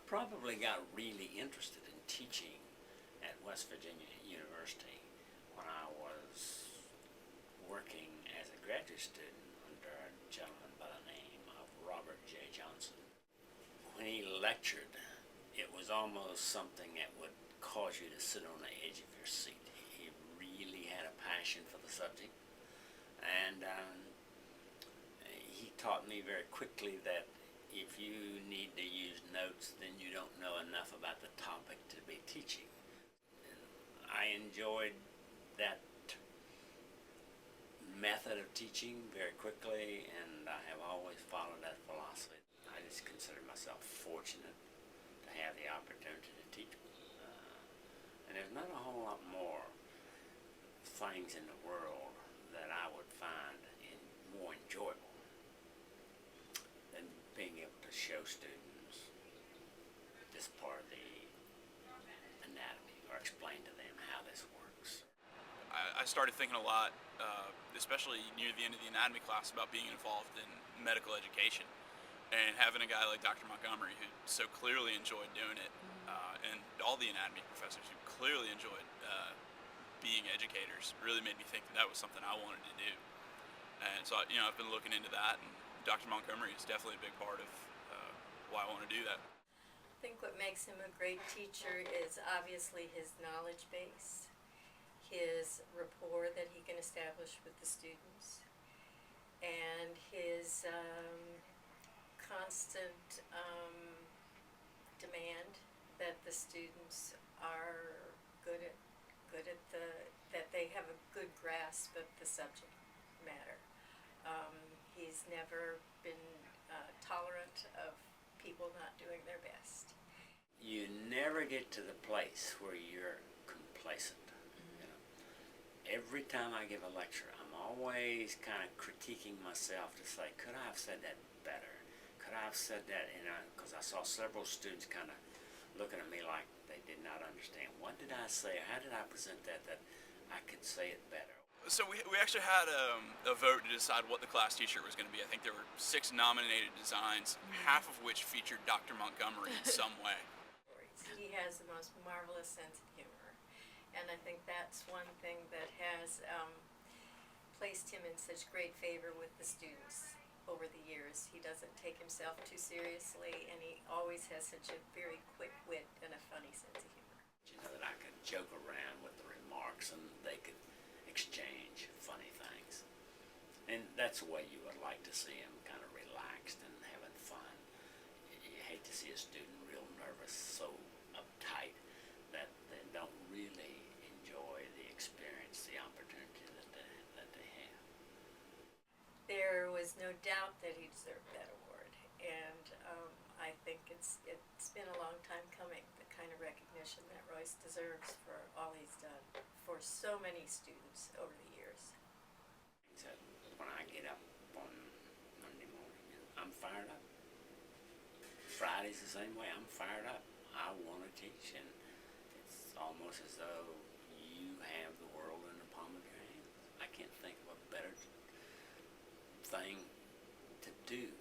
probably got really interested in teaching at West Virginia University when I was working as a graduate student under a gentleman by the name of Robert J. Johnson. When he lectured, it was almost something that would cause you to sit on the edge of your seat. He really had a passion for the subject, and he taught me very quickly that if you need to use notes, then you don't know enough about the topic to be teaching. And I enjoyed that method of teaching very quickly, and I have always followed that philosophy. I just consider myself fortunate to have the opportunity to teach. And there's not a whole lot more things in the world that I would find more enjoyable than being able to show students this part of the anatomy or explain to them how this works. I started thinking a lot, especially near the end of the anatomy class, about being involved in medical education. And having a guy like Dr. Montgomery, who so clearly enjoyed doing it, and all the anatomy professors who clearly enjoyed being educators, really made me think that was something I wanted to do. And so, I've been looking into that, and Dr. Montgomery is definitely a big part of why I want to do that. I think what makes him a great teacher is obviously his knowledge base, his rapport that he can establish with the students, and his constant demand that the students are good at that they have a good grasp of the subject matter. He's never been tolerant of people not doing their best. You never get to the place where you're complacent. Every time I give a lecture, I'm always kind of critiquing myself to say, could I have said that better? Could I have said that? Because I saw several students kind of looking at me like they did not understand. What did I say? How did I present that I could say it better? So we actually had a vote to decide what the class t-shirt was going to be. I think there were 6 nominated designs, half of which featured Dr. Montgomery in some way. He has the most marvelous sense of humor, and I think that's one thing that has placed him in such great favor with the students over the years. He doesn't take himself too seriously, and he always has such a very quick wit and a funny sense of humor. That I could joke around with the remarks and they could exchange funny things. And that's the way you would like to see him, kind of relaxed and having fun. You hate to see a student real nervous, so uptight, that they don't really enjoy the experience, the opportunity that they have. There was no doubt that he deserved that award, and I think it's been a long time coming, the kind of recognition that Royce deserves for all he's done for so many students over the years. So when I get up on Monday morning, I'm fired up. Friday's the same way. I'm fired up. I want to teach, and it's almost as though you have the world in the palm of your hands. I can't think of a better thing to do